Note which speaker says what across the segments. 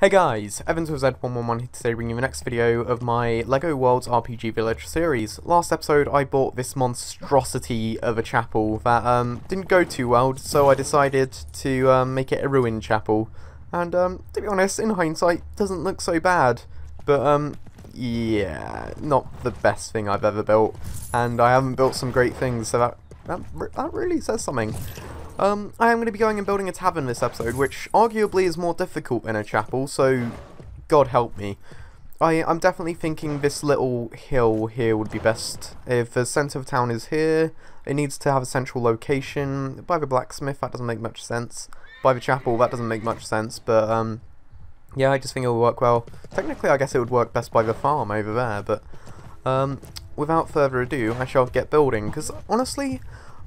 Speaker 1: Hey guys, Evans with Z111 here today bringing you the next video of my LEGO Worlds RPG Village series. Last episode I bought this monstrosity of a chapel that didn't go too well, so I decided to make it a ruined chapel. And to be honest, in hindsight, doesn't look so bad. But yeah, not the best thing I've ever built. And I haven't built some great things, so that really says something. I am going to be going and building a tavern this episode, which arguably is more difficult than a chapel, so God help me. I'm definitely thinking this little hill here would be best. If the centre of town is here, it needs to have a central location. By the blacksmith, that doesn't make much sense. By the chapel, that doesn't make much sense, but yeah, I just think it will work well. Technically, I guess it would work best by the farm over there, but without further ado, I shall get building, because honestly,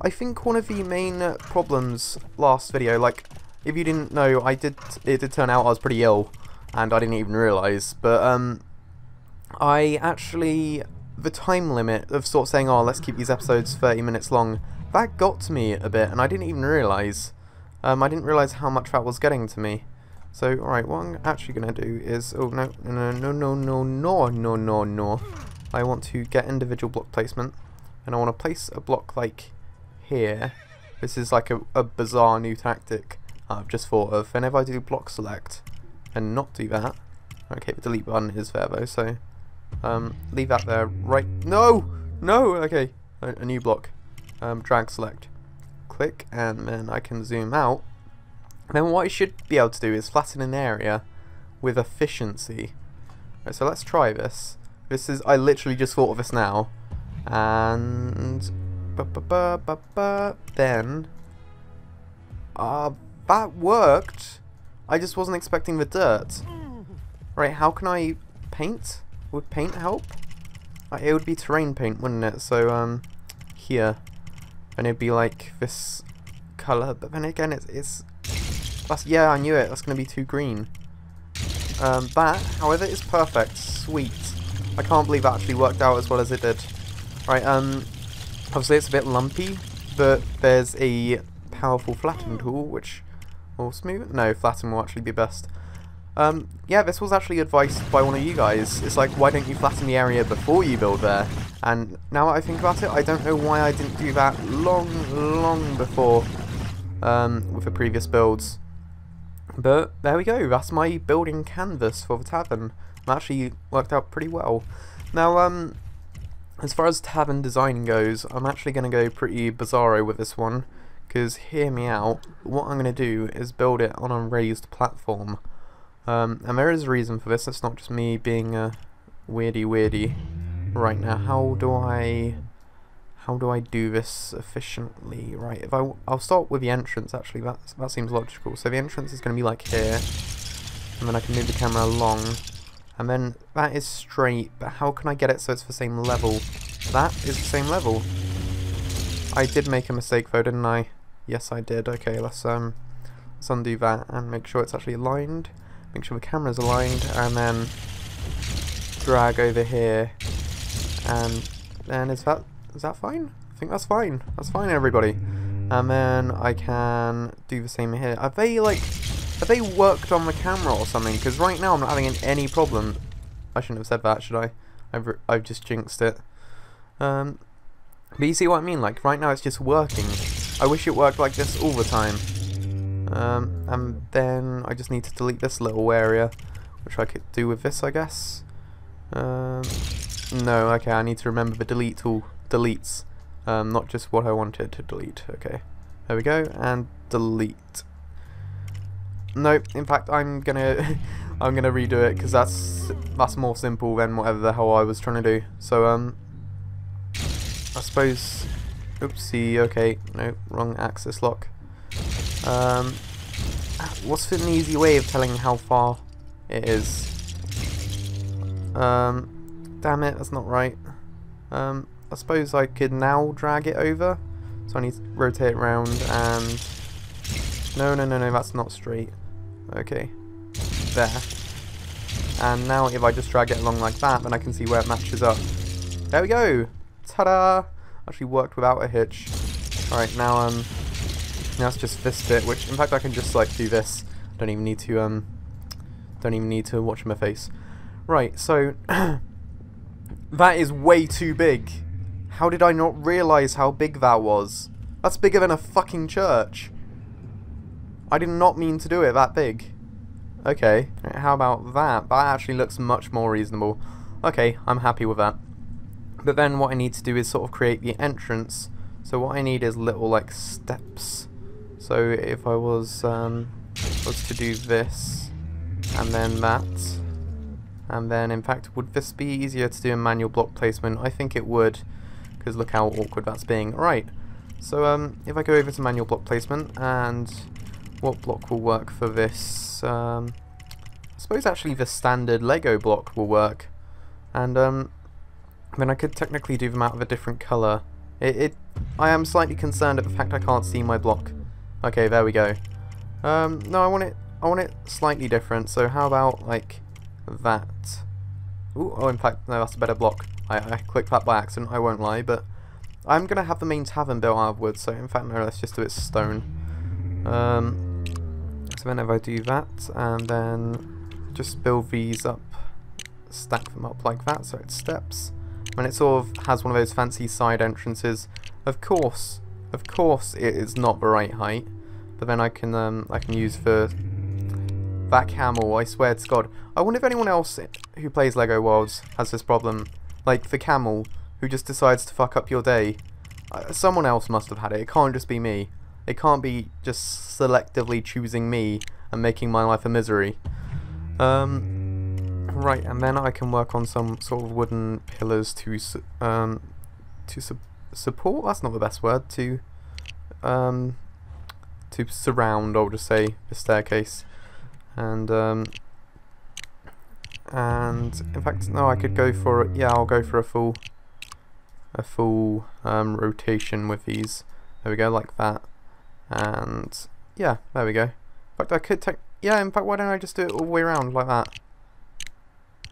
Speaker 1: I think one of the main problems last video, like, if you didn't know, it did turn out I was pretty ill, and I didn't even realise, but, I actually, the time limit of sort of saying, oh, let's keep these episodes 30 minutes long, that got to me a bit, and I didn't even realise. I didn't realise how much that was getting to me. So, alright, what I'm actually going to do is, oh, no, I want to get individual block placement, and I want to place a block, like, here. This is like a bizarre new tactic I've just thought of. Whenever I do block select and not do that, okay, the delete button is there though, so leave that there. Right, no, okay, a new block. Drag select, click, and then I can zoom out. And then what I should be able to do is flatten an area with efficiency. Right, so let's try this. I literally just thought of this now, and then that worked. I just wasn't expecting the dirt. Right, how can I paint? Would paint help? It would be terrain paint, wouldn't it? So here, and it'd be like this color. But then again, yeah, I knew it. That's gonna be too green. That, however, is perfect. Sweet. I can't believe that actually worked out as well as it did. Right, obviously it's a bit lumpy, but there's a powerful flatten tool which will smooth it. No, flatten will actually be best. Yeah, this was actually advice by one of you guys. It's like, why don't you flatten the area before you build there? And now that I think about it, I don't know why I didn't do that long before with the previous builds. But there we go, that's my building canvas for the tavern. It actually worked out pretty well. Now, as far as tavern design goes, I'm actually going to go pretty bizarro with this one, because hear me out, what I'm going to do is build it on a raised platform. And there is a reason for this, it's not just me being a weirdy. Right, now how do I do this efficiently? Right, I'll start with the entrance actually, that seems logical. So the entrance is going to be like here, and then I can move the camera along. And then that is straight, but how can I get it so it's the same level? That is the same level. I did make a mistake though, didn't I? Yes, I did. Okay, let's undo that and make sure it's actually aligned. Make sure the camera's aligned, and then drag over here. And then is that fine? I think that's fine. That's fine, everybody. And then I can do the same here. Have they worked on the camera or something? Because right now I'm not having any problem. I shouldn't have said that, should I? I've just jinxed it. But you see what I mean? Like, right now it's just working. I wish it worked like this all the time. And then I just need to delete this little area, which I could do with this, I guess. No, okay, I need to remember the delete tool deletes. Not just what I wanted to delete. Okay, there we go, and delete. No, in fact, I'm gonna redo it because that's more simple than whatever the hell I was trying to do. So I suppose, oopsie. Okay, no, wrong axis lock. What's an easy way of telling how far it is? Damn it, that's not right. I suppose I could now drag it over. So I need to rotate it around and no, that's not straight. Okay, there. And now if I just drag it along like that, then I can see where it matches up. There we go! Ta-da! Actually worked without a hitch. Alright, now it's just this bit, which in fact I can just like do this. Don't even need to Don't even need to watch my face. Right, so that is way too big. How did I not realise how big that was? That's bigger than a fucking church. I did not mean to do it that big. Okay, how about that? That actually looks much more reasonable. Okay, I'm happy with that. But then what I need to do is sort of create the entrance. So what I need is little like steps. So if I was to do this, and then that, and then in fact, would this be easier to do in manual block placement? I think it would, because look how awkward that's being. Right, so if I go over to manual block placement, and what block will work for this? I suppose actually the standard Lego block will work, and then I could technically do them out of a different colour. I am slightly concerned at the fact I can't see my block. Okay, there we go. No, I want it slightly different. So how about like that? Ooh, oh, in fact, no, that's a better block. I clicked that by accident. I won't lie, but I'm gonna have the main tavern built out of wood. So in fact, no, let's just do it stone. So then if I do that, and then just build these up, stack them up like that, so it's steps. And it sort of has one of those fancy side entrances. Of course, it is not the right height. But then I can use that camel. I swear to God, I wonder if anyone else who plays Lego Worlds has this problem, like the camel who just decides to fuck up your day. Someone else must have had it. It can't just be me. It can't be just selectively choosing me and making my life a misery. Right, and then I can work on some sort of wooden pillars to support. That's not the best word. To surround, I'll just say, the staircase. And in fact, no, I could go for it. Yeah, I'll go for a full rotation with these. There we go, like that. And yeah, there we go. In fact, I could take. Yeah, in fact, why don't I just do it all the way around like that?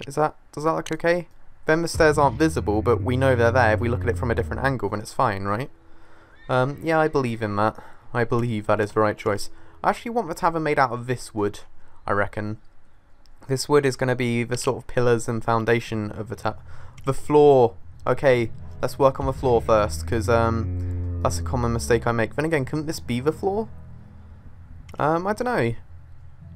Speaker 1: Does that look okay? Then the stairs aren't visible, but we know they're there. If we look at it from a different angle, then it's fine, right? Yeah, I believe in that. I believe that is the right choice. I actually want the tavern made out of this wood, I reckon. This wood is going to be the sort of pillars and foundation of the floor. Okay, let's work on the floor first, because that's a common mistake I make. Then again, couldn't this be the floor? I don't know.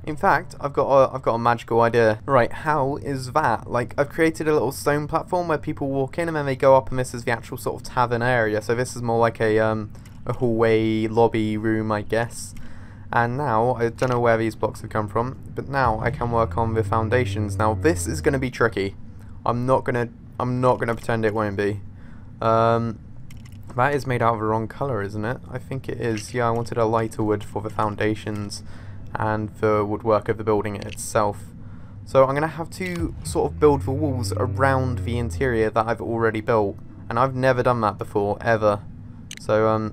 Speaker 1: In fact, I've got a magical idea. Right, how is that? Like, I've created a little stone platform where people walk in and then they go up, and this is the actual sort of tavern area. So this is more like a hallway, lobby room, I guess. And now, I don't know where these blocks have come from, but now I can work on the foundations. Now, this is going to be tricky. I'm not gonna pretend it won't be. That is made out of the wrong colour, isn't it? I think it is. Yeah, I wanted a lighter wood for the foundations and the woodwork of the building itself. So I'm going to have to sort of build the walls around the interior that I've already built, and I've never done that before, ever. So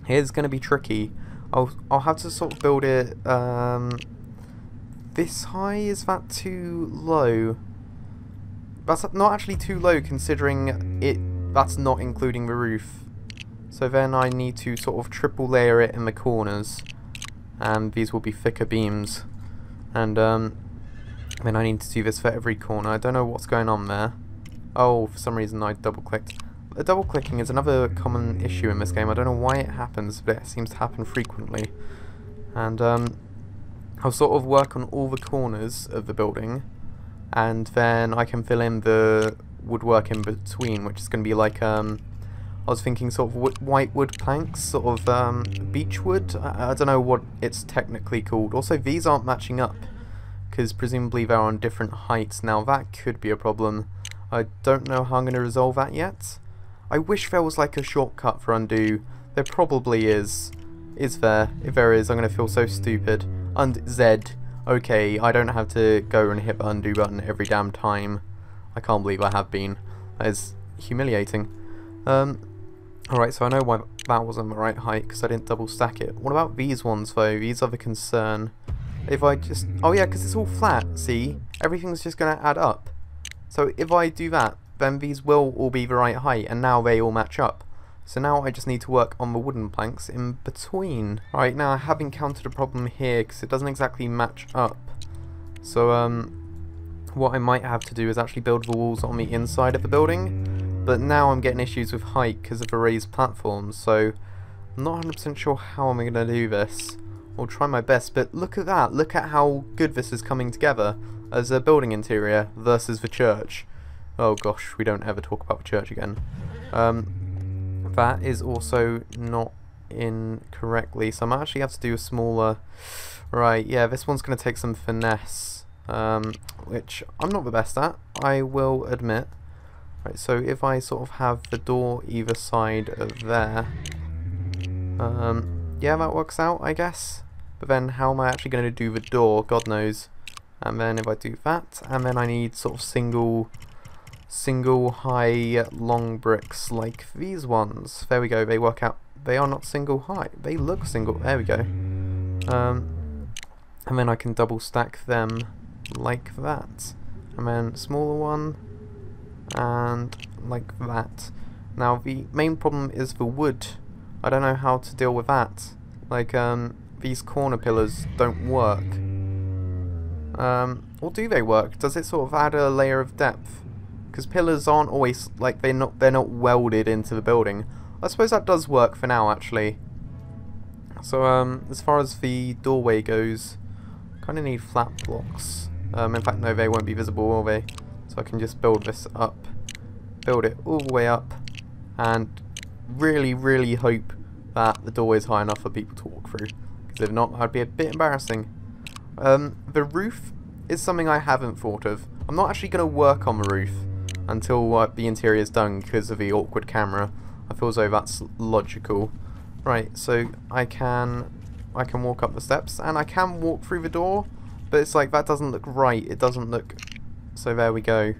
Speaker 1: here's going to be tricky. I'll have to sort of build it this high. Is that too low? That's not actually too low, considering that's not including the roof. So then I need to sort of triple layer it in the corners, and these will be thicker beams, and then I need to do this for every corner. I don't know what's going on there. Oh, for some reason I double clicked. Double clicking is another common issue in this game. I don't know why it happens, but it seems to happen frequently. And I'll sort of work on all the corners of the building, and then I can fill in the woodwork in between, which is going to be like I was thinking sort of white wood planks, sort of beech wood. I don't know what it's technically called. Also, these aren't matching up, because presumably they're on different heights. Now that could be a problem. I don't know how I'm going to resolve that yet. I wish there was like a shortcut for undo. There probably is. Is there? If there is, I'm going to feel so stupid. Z. Okay, I don't have to go and hit the undo button every damn time. I can't believe I have been. That is humiliating. Alright, so I know why that wasn't the right height, because I didn't double stack it. What about these ones though? These are the concern. If I just... Oh yeah, because it's all flat, see? Everything's just going to add up. So if I do that, then these will all be the right height, and now they all match up. So now I just need to work on the wooden planks in between. Alright, now I have encountered a problem here, because it doesn't exactly match up. So what I might have to do is actually build the walls on the inside of the building, but now I'm getting issues with height because of the raised platforms, so I'm not 100% sure how I'm going to do this. I'll try my best, but look at that, look at how good this is coming together as a building interior versus the church. Oh gosh, we don't ever talk about the church again. That is also not in correctly, so I might actually have to do a smaller... Right, yeah, this one's going to take some finesse, which I'm not the best at, I will admit. Right, so if I sort of have the door either side of there, yeah, that works out, I guess. But then how am I actually going to do the door? God knows. And then if I do that, and then I need sort of single high long bricks like these ones. There we go, they work out. They are not single high, they look single. There we go. And then I can double stack them like that. And then smaller one, and like that. Now the main problem is the wood. I don't know how to deal with that. Like, these corner pillars don't work. Or do they work? Does it sort of add a layer of depth? Because pillars aren't always, like, they're not welded into the building. I suppose that does work for now, actually. So, as far as the doorway goes, kind of need flat blocks. In fact, no, they won't be visible, will they? So I can just build this up. Build it all the way up. And really hope that the doorway is high enough for people to walk through. Because if not, that'd be a bit embarrassing. The roof is something I haven't thought of. I'm not actually going to work on the roof until the interior is done because of the awkward camera. I feel as though that's logical. Right, so I can walk up the steps and I can walk through the door, but it's like that doesn't look right. It doesn't look. So there we go.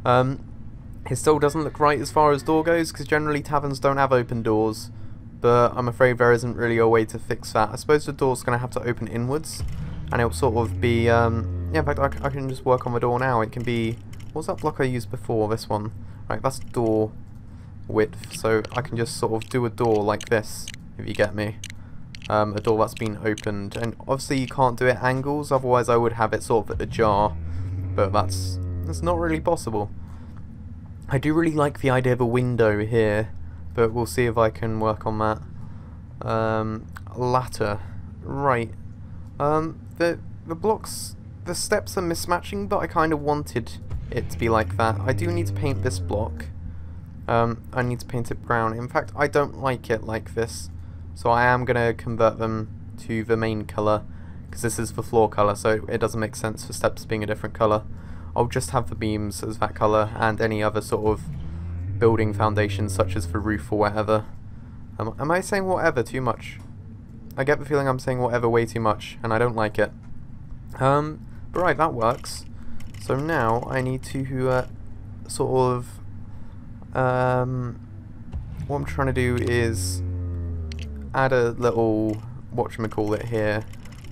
Speaker 1: It still doesn't look right as far as door goes because generally taverns don't have open doors. But I'm afraid there isn't really a way to fix that. I suppose the door's going to have to open inwards, and it'll sort of be, yeah, in fact, I can just work on the door now. It can be, what was that block I used before? This one. Right, that's door width, so I can just sort of do a door like this, if you get me. A door that's been opened, and obviously you can't do it at angles, otherwise I would have it sort of ajar, but that's not really possible. I do really like the idea of a window here, but we'll see if I can work on that. Ladder. Right. The blocks, the steps are mismatching, but I kind of wanted it to be like that. I do need to paint this block. I need to paint it brown. In fact, I don't like it like this, so I am going to convert them to the main colour, because this is the floor colour, so it doesn't make sense for steps being a different colour. I'll just have the beams as that colour, and any other sort of building foundations such as the roof or whatever. Am I saying whatever too much? I get the feeling I'm saying whatever way too much, and I don't like it. But right, that works. So now I need to sort of what I'm trying to do is add a little, whatchamacallit here,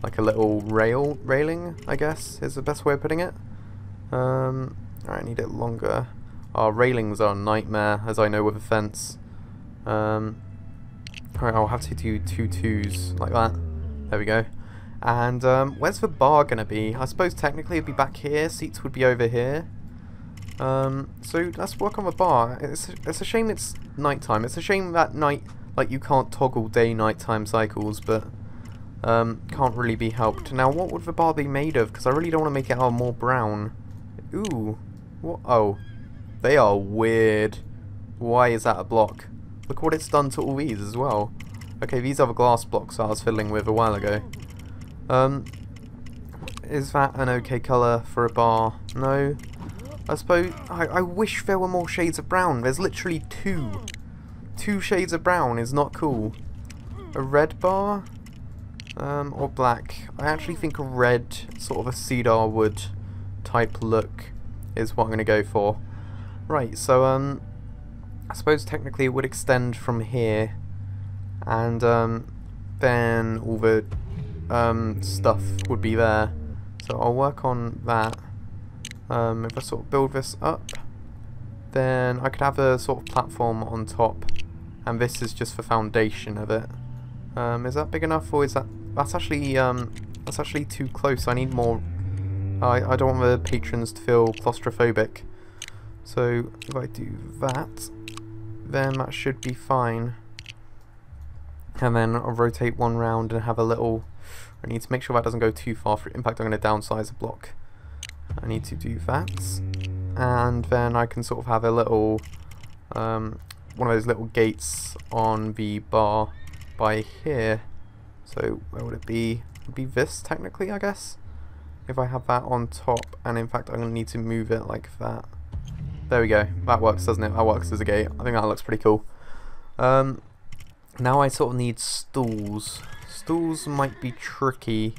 Speaker 1: like a little railing, I guess is the best way of putting it. Alright, I need it longer. Our railings are a nightmare, as I know with a fence. Alright, I'll have to do 2 2s, like that. There we go. And where's the bar gonna be? I suppose technically it'd be back here, seats would be over here. So let's work on the bar. It's a shame it's nighttime. It's a shame that night, like, you can't toggle day-nighttime cycles, but can't really be helped. Now, what would the bar be made of? Because I really don't want to make it out more brown. Ooh, what? Oh, they are weird. Why is that a block? Look what it's done to all these as well. Okay, these are the glass blocks I was fiddling with a while ago. Is that an okay colour for a bar? No. I suppose, I wish there were more shades of brown. There's literally 2. 2 shades of brown is not cool. A red bar? Or black. I actually think a red, sort of a cedar wood type look is what I'm going to go for. Right, so I suppose technically it would extend from here, and then all the stuff would be there. So I'll work on that. If I sort of build this up, then I could have a sort of platform on top, and this is just the foundation of it. Is that big enough, or is that's actually too close? I need more I don't want the patrons to feel claustrophobic. So if I do that, then that should be fine. And then I'll rotate one round and have a little... I need to make sure that doesn't go too far. In fact, I'm going to downsize a block. I need to do that. And then I can sort of have a little... one of those little gates on the bar by here. So where would it be? It would be this, technically, I guess. If I have that on top. And in fact, I'm going to need to move it like that. There we go. That works, doesn't it? That works as a gate. I think that looks pretty cool. Now I sort of need stools. Stools might be tricky.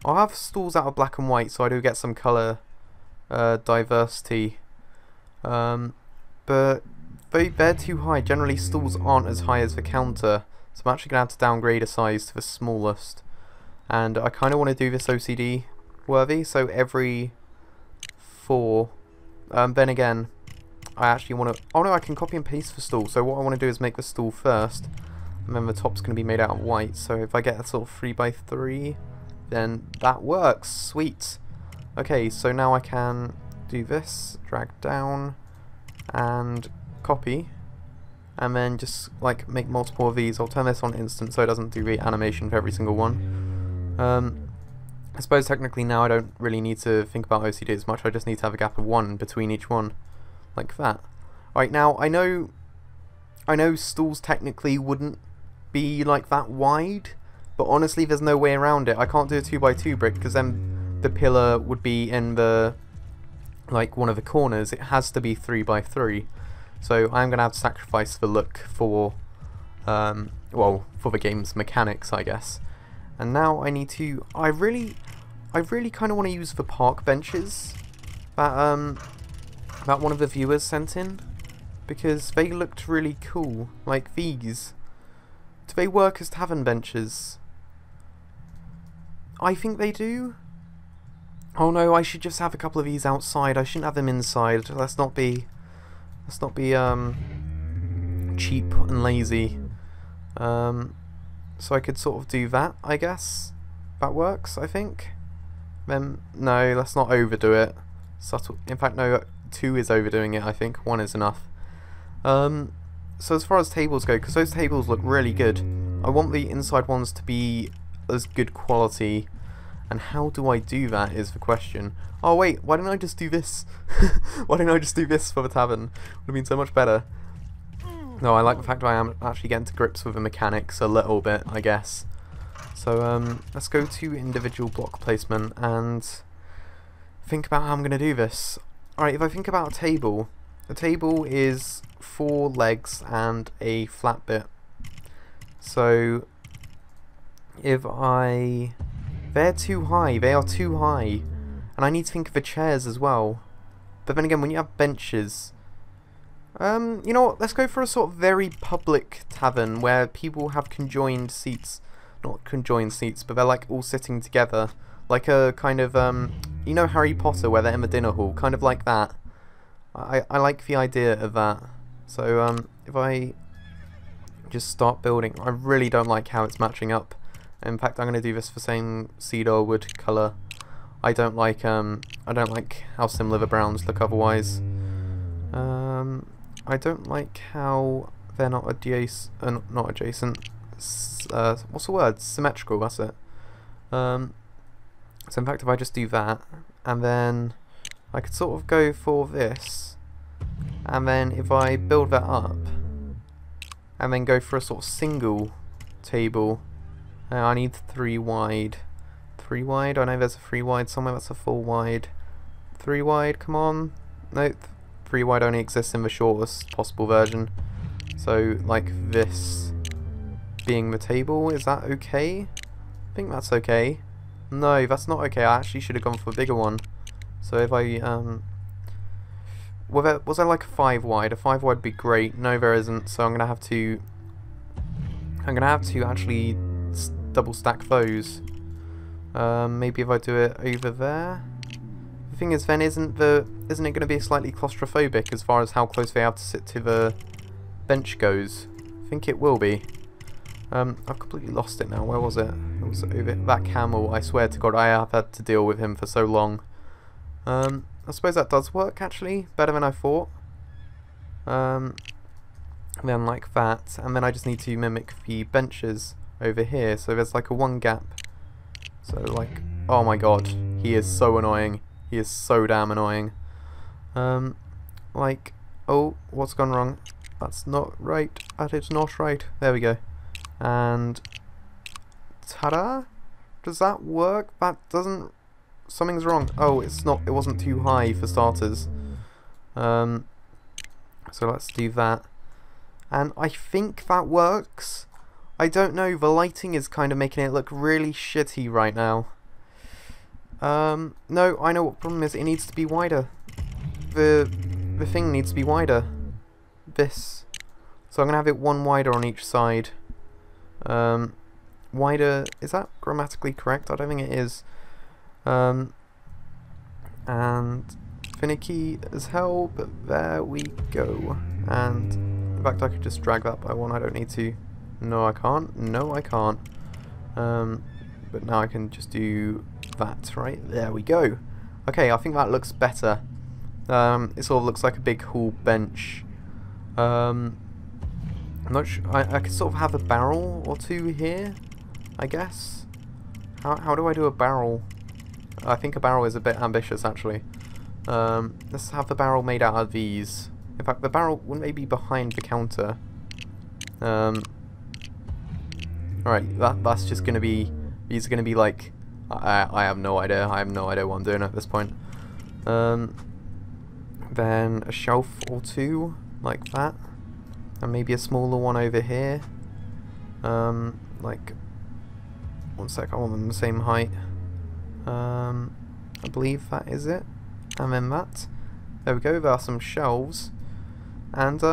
Speaker 1: I'll have stools out of black and white so I do get some colour diversity. But they're too high. Generally stools aren't as high as the counter. So I'm actually going to have to downgrade a size to the smallest. And I kind of want to do this OCD worthy. So every 4. Then again, I actually want to... Oh no, I can copy and paste the stool. So what I want to do is make the stool first. And then the top's going to be made out of white. So if I get a sort of 3x3, then that works. Sweet. Okay, so now I can do this, drag down, and copy. And then just like make multiple of these. I'll turn this on instant so it doesn't do the animation for every single one. I suppose technically now I don't really need to think about OCD as much. I just need to have a gap of 1 between each one. Like that. Alright, now I know stools technically wouldn't be like that wide, but honestly there's no way around it. I can't do a 2x2 brick because then the pillar would be in the like one of the corners. It has to be 3x3. So I'm gonna have to sacrifice the look for well, for the game's mechanics, I guess. And now I need to I really kind of want to use the park benches that one of the viewers sent in, because they looked really cool. Like these. Do they work as tavern benches? I think they do. Oh no, I should just have a couple of these outside. I shouldn't have them inside. Let's not be cheap and lazy. So I could sort of do that, I guess. That works, I think. Then no, let's not overdo it. Subtle. In fact, no, 2 is overdoing it. I think 1 is enough. So as far as tables go, because those tables look really good, I want the inside ones to be as good quality. And how do I do that is the question. Oh wait, why didn't I just do this? Why didn't I just do this for the tavern? Would have been so much better. No, I like the fact that I am actually getting to grips with the mechanics a little bit, I guess. So let's go to individual block placement and think about how I'm going to do this. Alright, if I think about a table is 4 legs and a flat bit. So if they're too high, they are too high, and I need to think of the chairs as well. But then again, when you have benches, you know what, let's go for a sort of very public tavern where people have conjoined seats. Not conjoined seats, but they're like all sitting together. Like a kind of, you know Harry Potter where they're in the dinner hall, kind of like that. I like the idea of that. So if I just start building, I really don't like how it's matching up. In fact, I'm going to do this the same cedar wood colour. I don't like how similar the browns look otherwise. I don't like how they're not adjacent. What's the word? Symmetrical. That's it. So in fact, if I just do that, and then I could sort of go for this, and then if I build that up, and then go for a sort of single table. I need 3 wide. 3 wide? I know there's a 3 wide somewhere. That's a 4 wide. 3 wide, come on. No, 3 wide only exists in the shortest possible version. So, like this being the table, is that okay? I think that's okay. No, that's not okay. I actually should have gone for a bigger one. So if I, was there like a 5 wide? A 5 wide would be great. No, there isn't. So I'm gonna have to actually double stack those. Maybe if I do it over there. The thing is, then isn't it going to be slightly claustrophobic as far as how close they have to sit to the bench goes? I think it will be. I've completely lost it now. Where was it? It was over that camel. I swear to God, I have had to deal with him for so long. I suppose that does work, actually. Better than I thought. Then like that, and then I just need to mimic the benches over here, so there's like a one gap. So like, oh my god, he is so annoying. He is so damn annoying. Like, oh, what's gone wrong? That's not right. That is not right. There we go. And ta-da! Does that work? That doesn't... Something's wrong. Oh, it's not... It wasn't too high for starters. So let's do that. And I think that works. I don't know, the lighting is kind of making it look really shitty right now. No, I know what the problem is. It needs to be wider. The thing needs to be wider. This. So I'm going to have it one wider on each side. Wider, is that grammatically correct? I don't think it is. And finicky as hell, but there we go. And in fact I could just drag that by one, I don't need to. No I can't, no I can't. But now I can just do that, right? There we go. Okay, I think that looks better. It sort of looks like a big hall bench. I'm not sure, I could sort of have a barrel or two here, I guess. How do I do a barrel? I think a barrel is a bit ambitious, actually. Let's have the barrel made out of these. In fact, the barrel wouldn't maybe be behind the counter. Alright, that's just gonna be... These are gonna be like... I have no idea. I have no idea what I'm doing at this point. Then a shelf or two, like that. And maybe a smaller one over here. Like... One sec, I want them the same height. I believe that is it. And then that. There we go, there are some shelves. And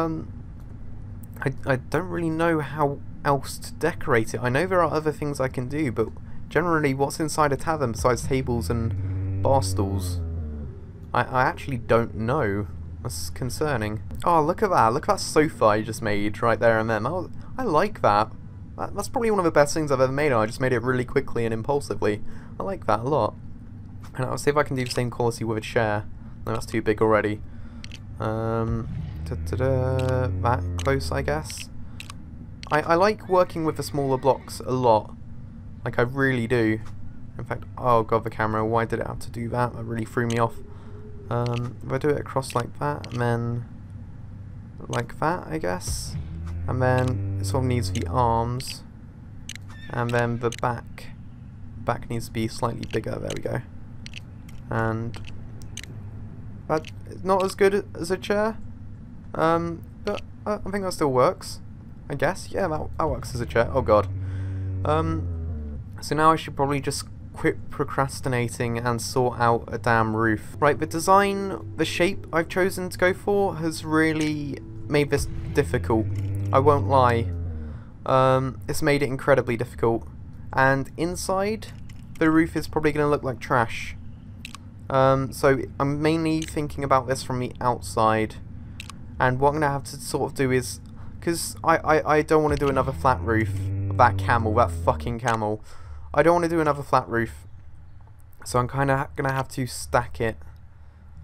Speaker 1: I don't really know how else to decorate it. I know there are other things I can do, but generally what's inside a tavern besides tables and bar stools? I actually don't know. That's concerning. Oh, look at that. Look at that sofa I just made right there and then. I like that. That's probably one of the best things I've ever made, and I just made it really quickly and impulsively. I like that a lot. And I'll see if I can do the same quality with a chair. No, that's too big already. That close, I guess. I like working with the smaller blocks a lot. Like, I really do. In fact, oh god, the camera, why did it have to do that? That really threw me off. If I do it across like that, and then like that, I guess. And then it sort of needs the arms. And then the back. Back needs to be slightly bigger, there we go. And that's not as good as a chair. But I think that still works. I guess. Yeah, that works as a chair. Oh god. So now I should probably just quit procrastinating and sort out a damn roof. Right, the design, the shape I've chosen to go for has really made this difficult. I won't lie. It's made it incredibly difficult. And inside, the roof is probably going to look like trash. So I'm mainly thinking about this from the outside. And what I'm going to have to sort of do is... Because I don't want to do another flat roof. That camel, that fucking camel. I don't want to do another flat roof. So I'm kind of going to have to stack it.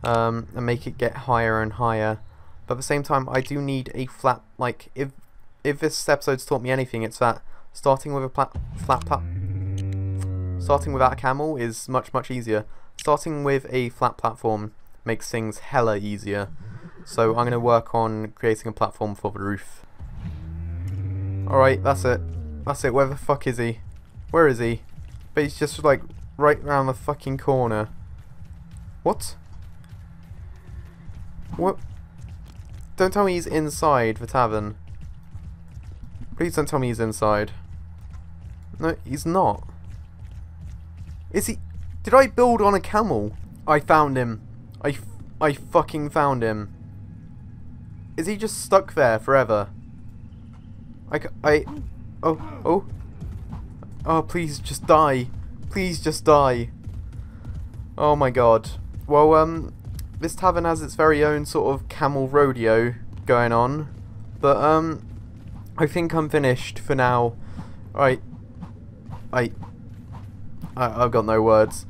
Speaker 1: And make it get higher and higher. But at the same time, I do need a flat... Like, if this episode's taught me anything, it's that starting with a starting without a camel is much easier. Starting with a flat platform makes things hella easier. So I'm going to work on creating a platform for the roof. Alright, that's it. That's it. Where the fuck is he? Where is he? But he's just like right around the fucking corner. What? What? Don't tell me he's inside the tavern. Please don't tell me he's inside. No, he's not. Is he? Did I build on a camel? I found him. I fucking found him. Is he just stuck there forever? Oh, please just die. Please just die. Oh my god. Well, this tavern has its very own sort of camel rodeo going on. But, I think I'm finished for now. Right. I've got no words.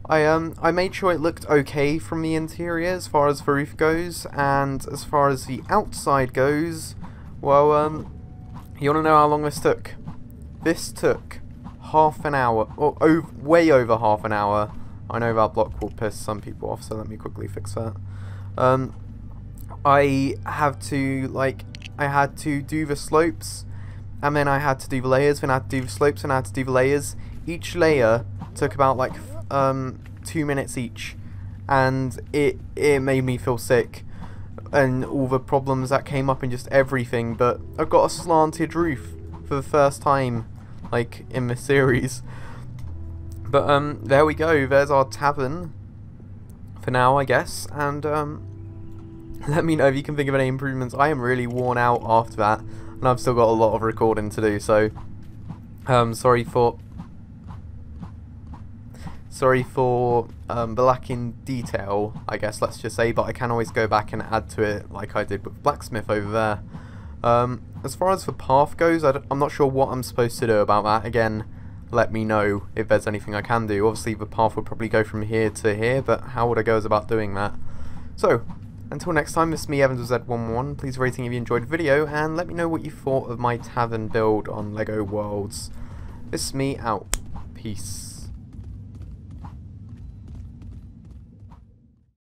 Speaker 1: I made sure it looked okay from the interior as far as the roof goes, and as far as the outside goes, well, you want to know how long this took? This took half an hour, or way over half an hour. I know that block will piss some people off, so let me quickly fix that. I had to do the slopes, and then I had to do the layers, then I had to do the slopes, and I had to do the layers. Each layer took about like 2 minutes each, and it made me feel sick, and all the problems that came up and just everything. But I've got a slanted roof for the first time, like, in this series. But there we go, there's our tavern for now, I guess, and let me know if you can think of any improvements. I am really worn out after that, and I've still got a lot of recording to do, so sorry for the lack in detail, I guess, let's just say, but I can always go back and add to it like I did with Blacksmith over there. As far as the path goes, I'm not sure what I'm supposed to do about that. Again, let me know if there's anything I can do. Obviously the path would probably go from here to here, but how would I go about doing that? So, until next time, this is me, Evans with Z11. Please rating if you enjoyed the video, and let me know what you thought of my tavern build on LEGO Worlds. This is me out. Peace.